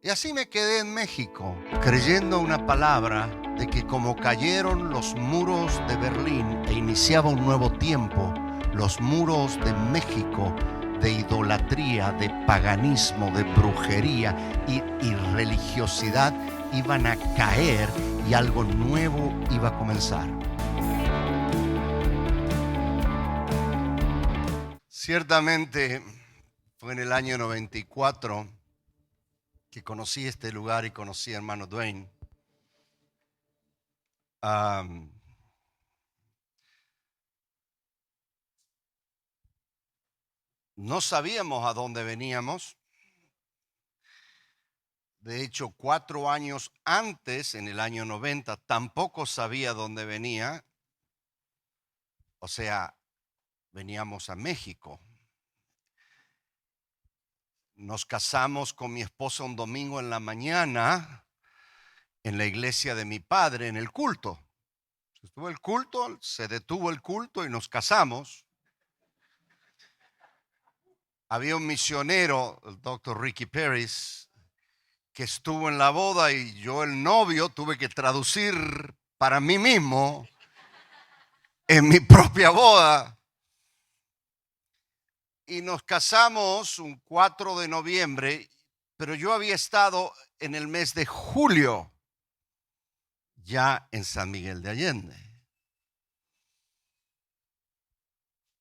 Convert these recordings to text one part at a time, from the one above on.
Y así me quedé en México, creyendo una palabra de que como cayeron los muros de Berlín e iniciaba un nuevo tiempo, los muros de México de idolatría, de paganismo, de brujería y religiosidad iban a caer y algo nuevo iba a comenzar. Ciertamente fue en el año 94 que conocí este lugar y conocí a hermano Dwayne. No sabíamos a dónde veníamos. De hecho, 4 años antes, en el año 90, tampoco sabía dónde venía. O sea, veníamos a México. Nos casamos con mi esposa un domingo en la mañana en la iglesia de mi padre, en el culto. Estuvo el culto, se detuvo el culto y nos casamos. Había un misionero, el doctor Ricky Pérez, que estuvo en la boda y yo, el novio, tuve que traducir para mí mismo en mi propia boda. Y nos casamos un 4 de noviembre, pero yo había estado en el mes de julio ya en San Miguel de Allende.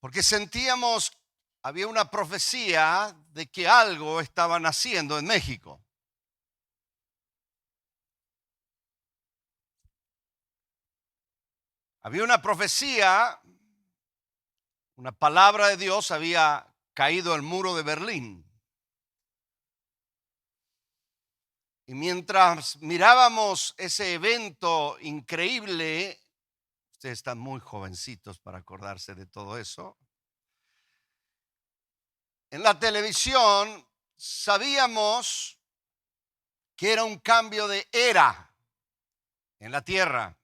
Porque sentíamos, había una profecía de que algo estaba naciendo en México. Había una profecía, una palabra de Dios, había caído el muro de Berlín. Y mientras mirábamos ese evento increíble, ustedes están muy jovencitos para acordarse de todo eso, en la televisión sabíamos que era un cambio de era en la tierra.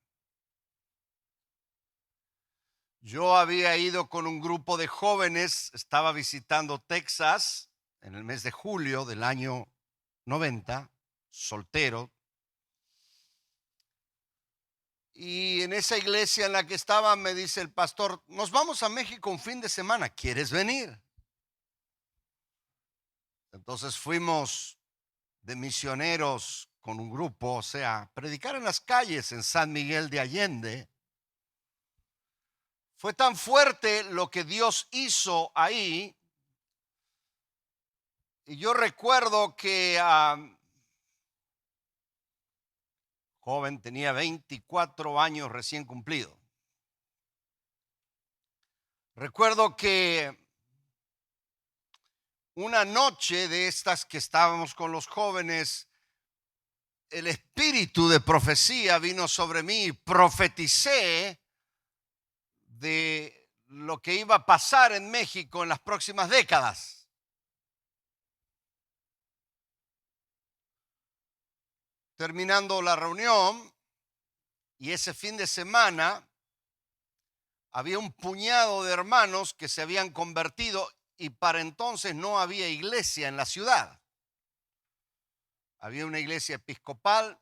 Yo había ido con un grupo de jóvenes, estaba visitando Texas en el mes de julio del año 90, soltero. Y en esa iglesia en la que estaba me dice el pastor, nos vamos a México un fin de semana, ¿quieres venir? Entonces fuimos de misioneros con un grupo, o sea, predicar en las calles en San Miguel de Allende. Fue tan fuerte lo que Dios hizo ahí. Y yo recuerdo que joven, tenía 24 años recién cumplido. Recuerdo que una noche de estas que estábamos con los jóvenes, el espíritu de profecía vino sobre mí y profeticé de lo que iba a pasar en México en las próximas décadas. Terminando la reunión, y ese fin de semana había un puñado de hermanos que se habían convertido y para entonces no había iglesia en la ciudad. Había una iglesia episcopal,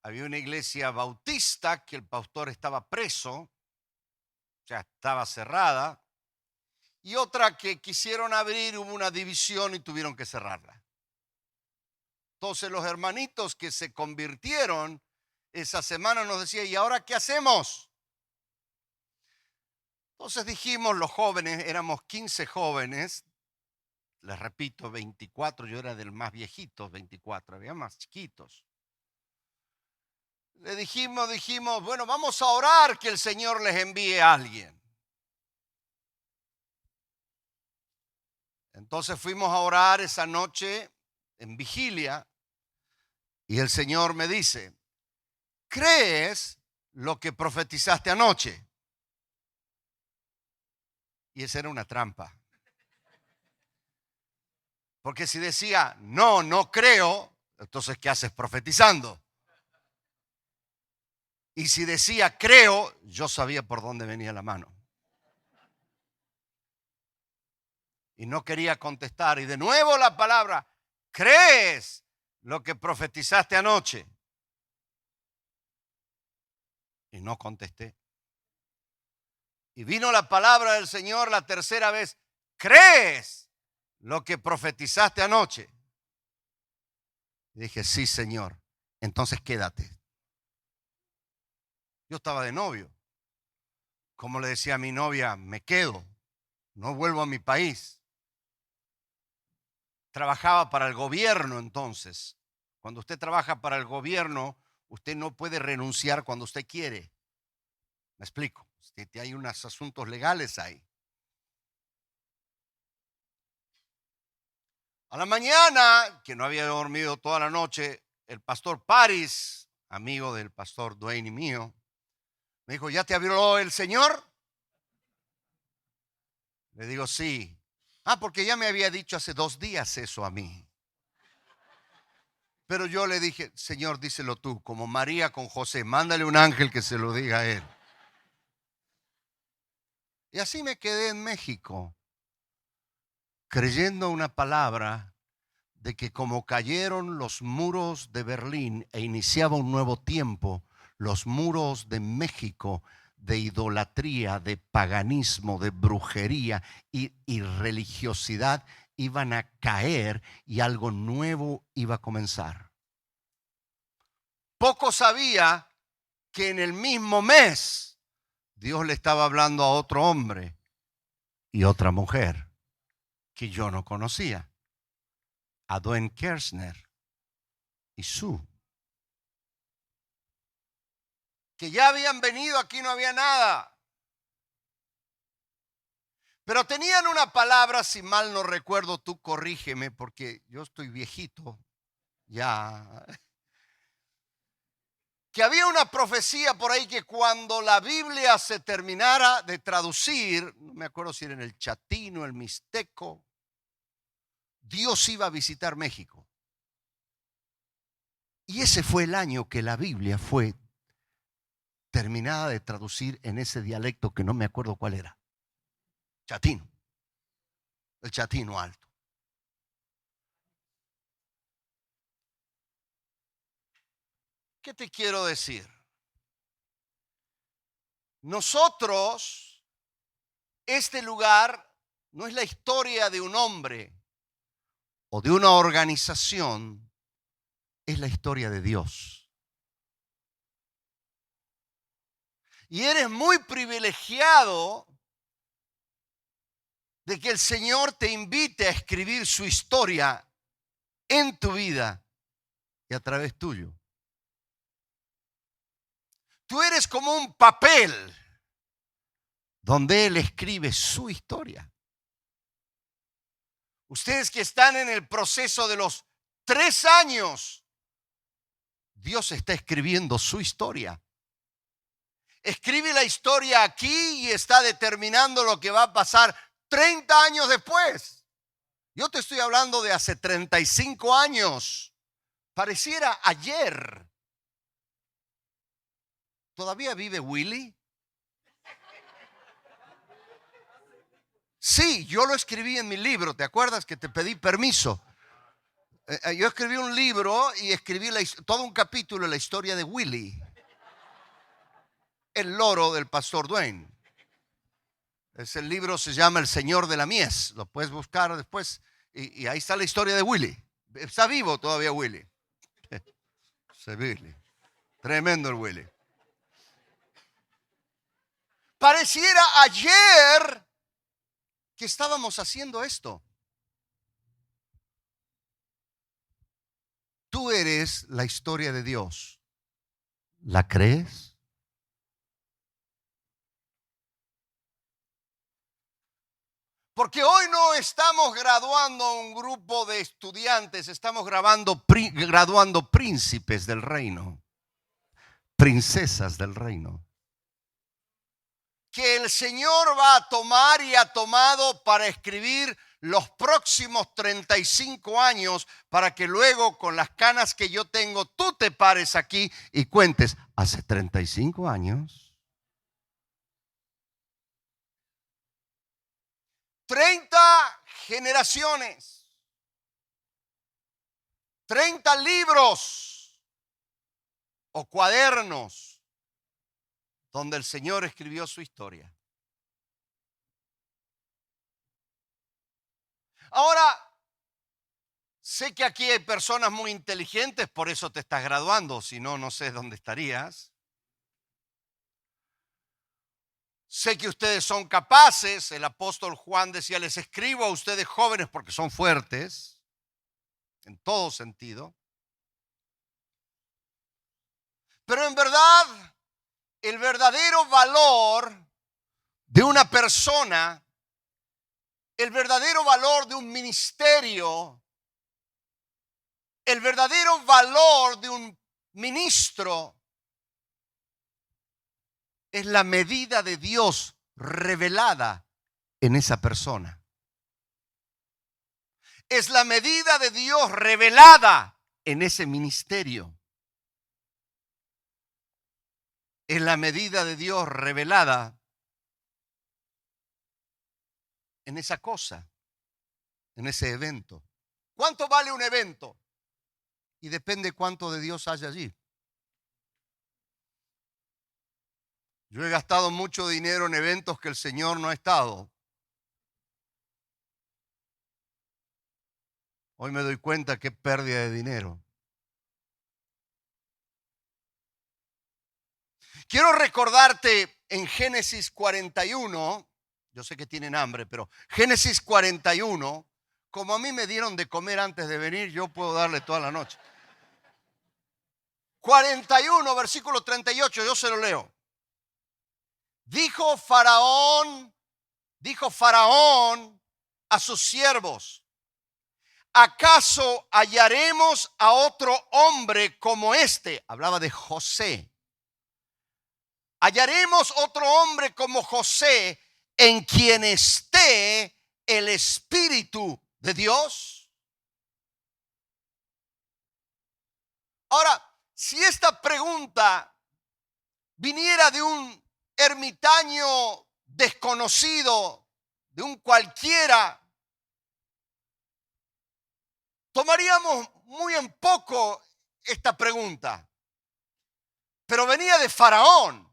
había una iglesia bautista que el pastor estaba preso, ya estaba cerrada, y otra que quisieron abrir, hubo una división y tuvieron que cerrarla. Entonces los hermanitos que se convirtieron esa semana nos decían, ¿y ahora qué hacemos? Entonces dijimos los jóvenes, éramos 15 jóvenes, les repito, 24, yo era del más viejito, 24, había más chiquitos. Le dijimos, bueno, vamos a orar que el Señor les envíe a alguien. Entonces fuimos a orar esa noche en vigilia y el Señor me dice, ¿crees lo que profetizaste anoche? Y esa era una trampa. Porque si decía, no creo, entonces ¿qué haces profetizando? Y si decía, creo, yo sabía por dónde venía la mano. Y no quería contestar. Y de nuevo la palabra, ¿crees lo que profetizaste anoche. Y no contesté. Y vino la palabra del Señor la tercera vez. ¿Crees lo que profetizaste anoche? Y dije, sí, Señor. Entonces quédate. Yo estaba de novio. Como le decía a mi novia, me quedo. No vuelvo a mi país. Trabajaba para el gobierno entonces. Cuando usted trabaja para el gobierno, usted no puede renunciar cuando usted quiere. ¿Me explico? Hay unos asuntos legales ahí. A la mañana, que no había dormido toda la noche, el pastor Paris, amigo del pastor Dwayne y mío, me dijo, ¿ya te habló el Señor? Le digo, sí. Ah, porque ya me había dicho hace 2 días eso a mí. Pero yo le dije, Señor, díselo tú, como María con José, mándale un ángel que se lo diga a él. Y así me quedé en México, creyendo una palabra de que como cayeron los muros de Berlín e iniciaba un nuevo tiempo, los muros de México de idolatría, de paganismo, de brujería y religiosidad iban a caer y algo nuevo iba a comenzar. Poco sabía que en el mismo mes Dios le estaba hablando a otro hombre y otra mujer que yo no conocía, a Dwayne Kersner y Sue, que ya habían venido, aquí no había nada. Pero tenían una palabra, si mal no recuerdo, tú corrígeme, porque yo estoy viejito ya. Que había una profecía por ahí que cuando la Biblia se terminara de traducir, no me acuerdo si era en el chatino, el mixteco, Dios iba a visitar México. Y ese fue el año que la Biblia fue terminada de traducir en ese dialecto que no me acuerdo cuál era. Chatino. El chatino alto. ¿Qué te quiero decir? Nosotros, este lugar no es la historia de un hombre o de una organización, es la historia de Dios. Y eres muy privilegiado de que el Señor te invite a escribir su historia en tu vida y a través tuyo. Tú eres como un papel donde Él escribe su historia. Ustedes que están en el proceso de los 3 años, Dios está escribiendo su historia. Escribe la historia aquí y está determinando lo que va a pasar 30 años después. Yo te estoy hablando de hace 35 años. Pareciera ayer. ¿Todavía vive Willy? Sí, yo lo escribí en mi libro. ¿Te acuerdas que te pedí permiso? Yo escribí un libro y escribí todo un capítulo de la historia de Willy, el loro del pastor Dwayne. Ese libro se llama El Señor de la Mies. Lo puedes buscar después. Y ahí está la historia de Willy. Está vivo todavía Willy. Willy. Tremendo el Willy. Pareciera ayer que estábamos haciendo esto. Tú eres la historia de Dios. ¿La crees? Porque hoy no estamos graduando un grupo de estudiantes, estamos graduando príncipes del reino, princesas del reino, que el Señor va a tomar y ha tomado para escribir los próximos 35 años, para que luego con las canas que yo tengo, tú te pares aquí y cuentes, hace 35 años. 30 generaciones. 30 libros o cuadernos donde el Señor escribió su historia. Ahora, sé que aquí hay personas muy inteligentes, por eso te estás graduando, si no, no sé dónde estarías. Sé que ustedes son capaces, el apóstol Juan decía, les escribo a ustedes jóvenes porque son fuertes, en todo sentido. Pero en verdad, el verdadero valor de una persona, el verdadero valor de un ministerio, el verdadero valor de un ministro es la medida de Dios revelada en esa persona. Es la medida de Dios revelada en ese ministerio. Es la medida de Dios revelada en esa cosa, en ese evento. ¿Cuánto vale un evento? Y depende cuánto de Dios haya allí. Yo he gastado mucho dinero en eventos que el Señor no ha estado. Hoy me doy cuenta que pérdida de dinero. Quiero recordarte en Génesis 41, yo sé que tienen hambre, pero Génesis 41, como a mí me dieron de comer antes de venir, yo puedo darle toda la noche. 41, versículo 38, yo se lo leo. Dijo Faraón a sus siervos: ¿acaso hallaremos a otro hombre como este? Hablaba de José. ¿Hallaremos otro hombre como José en quien esté el Espíritu de Dios? Ahora, si esta pregunta viniera de un ermitaño desconocido, de un cualquiera, tomaríamos muy en poco esta pregunta. Pero venía de Faraón.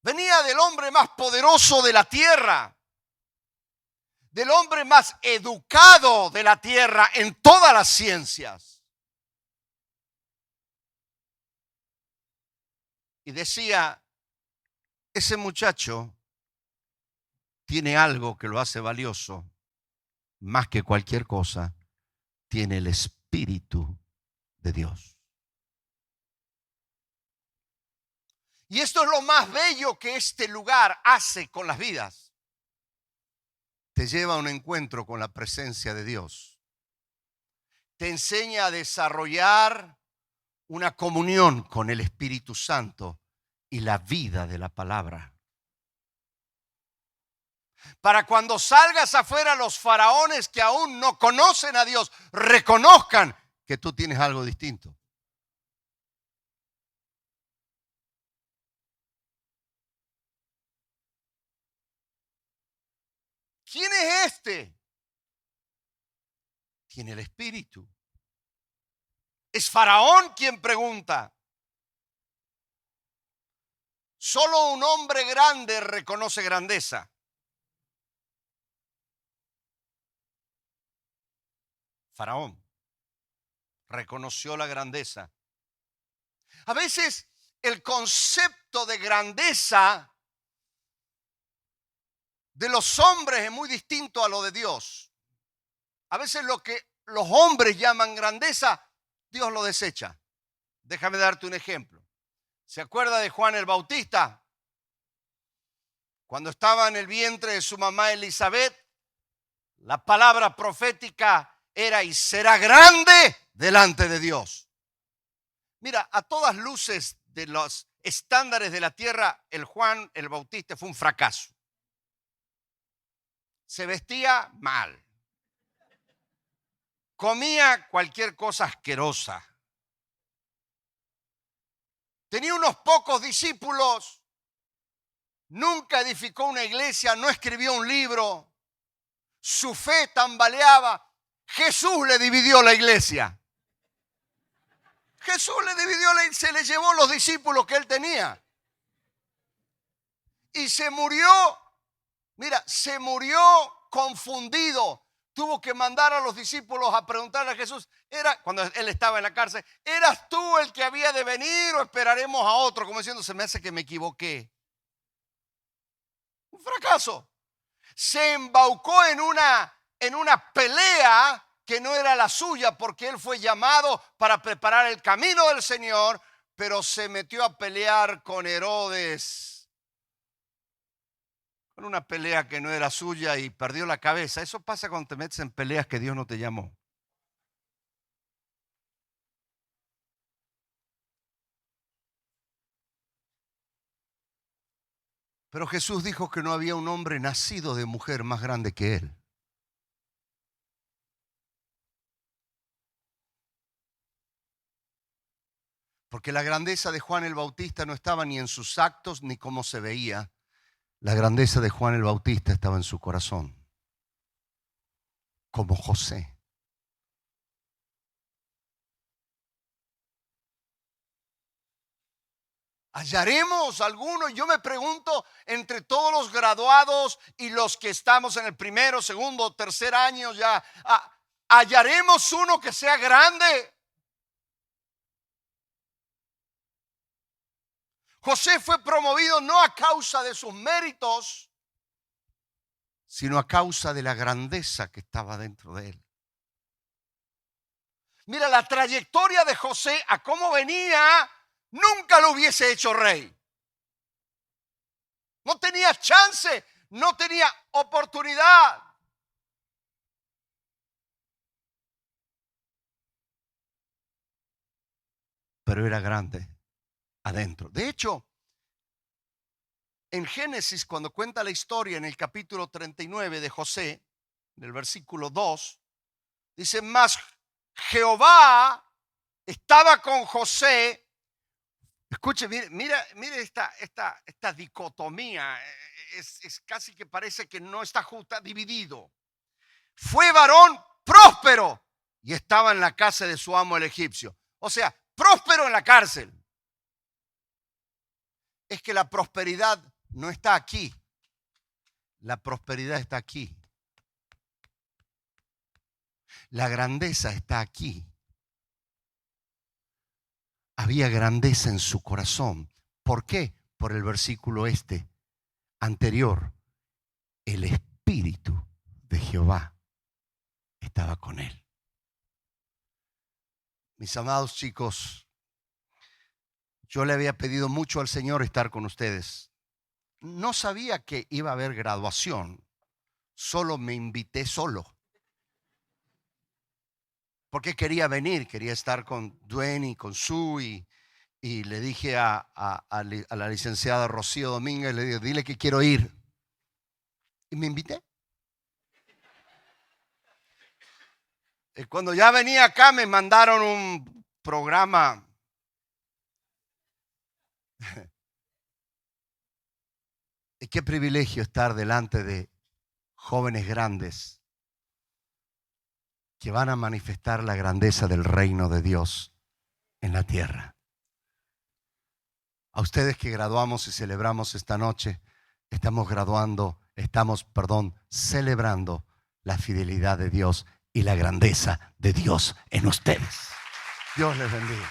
Venía del hombre más poderoso de la tierra, del hombre más educado de la tierra en todas las ciencias. Y decía, ese muchacho tiene algo que lo hace valioso, más que cualquier cosa, tiene el Espíritu de Dios. Y esto es lo más bello que este lugar hace con las vidas. Te lleva a un encuentro con la presencia de Dios. Te enseña a desarrollar una comunión con el Espíritu Santo y la vida de la palabra. Para cuando salgas afuera, los faraones que aún no conocen a Dios reconozcan que tú tienes algo distinto. ¿Quién es este? Tiene el Espíritu. Es Faraón quien pregunta. Solo un hombre grande reconoce grandeza. Faraón reconoció la grandeza. A veces el concepto de grandeza de los hombres es muy distinto a lo de Dios. A veces lo que los hombres llaman grandeza, Dios lo desecha. Déjame darte un ejemplo. ¿Se acuerda de Juan el Bautista? Cuando estaba en el vientre de su mamá Elizabeth, la palabra profética era: y será grande delante de Dios. Mira, a todas luces de los estándares de la tierra, el Juan el Bautista fue un fracaso. Se vestía mal. Comía cualquier cosa asquerosa. Tenía unos pocos discípulos. Nunca edificó una iglesia, no escribió un libro. Su fe tambaleaba. Jesús le dividió la iglesia. Jesús le dividió, se le llevó los discípulos que él tenía. Y se murió, mira, se murió confundido. Tuvo que mandar a los discípulos a preguntarle a Jesús, cuando él estaba en la cárcel, ¿eras tú el que había de venir o esperaremos a otro? Como diciendo, se me hace que me equivoqué. Un fracaso. Se embaucó en una pelea que no era la suya, porque él fue llamado para preparar el camino del Señor, pero se metió a pelear con Herodes, con una pelea que no era suya, y perdió la cabeza. Eso pasa cuando te metes en peleas que Dios no te llamó. Pero Jesús dijo que no había un hombre nacido de mujer más grande que él. Porque la grandeza de Juan el Bautista no estaba ni en sus actos ni cómo se veía. La grandeza de Juan el Bautista estaba en su corazón, como José. ¿Hallaremos alguno? Yo me pregunto, entre todos los graduados y los que estamos en el primero, segundo, tercer año ya, ¿hallaremos uno que sea grande? José fue promovido no a causa de sus méritos, sino a causa de la grandeza que estaba dentro de él. Mira, la trayectoria de José a cómo venía, nunca lo hubiese hecho rey. No tenía chance, no tenía oportunidad. Pero era grande adentro. De hecho, en Génesis, cuando cuenta la historia en el capítulo 39 de José, en el versículo 2, dice, mas Jehová estaba con José. Escuche, mire esta dicotomía, es casi que parece que no está justa, dividido. Fue varón próspero y estaba en la casa de su amo el egipcio. O sea, próspero en la cárcel. Es que la prosperidad no está aquí. La prosperidad está aquí. La grandeza está aquí. Había grandeza en su corazón. ¿Por qué? Por el versículo anterior. El Espíritu de Jehová estaba con él. Mis amados chicos, yo le había pedido mucho al Señor estar con ustedes. No sabía que iba a haber graduación. Solo me invité solo. Porque quería venir, quería estar con Dwayne y con Sue, y le dije a la licenciada Rocío Domínguez, le dije, dile que quiero ir. Y me invité. Y cuando ya venía acá me mandaron un programa. Y qué privilegio estar delante de jóvenes grandes que van a manifestar la grandeza del reino de Dios en la tierra. A ustedes que graduamos y celebramos esta noche, estamos celebrando la fidelidad de Dios y la grandeza de Dios en ustedes. Dios les bendiga.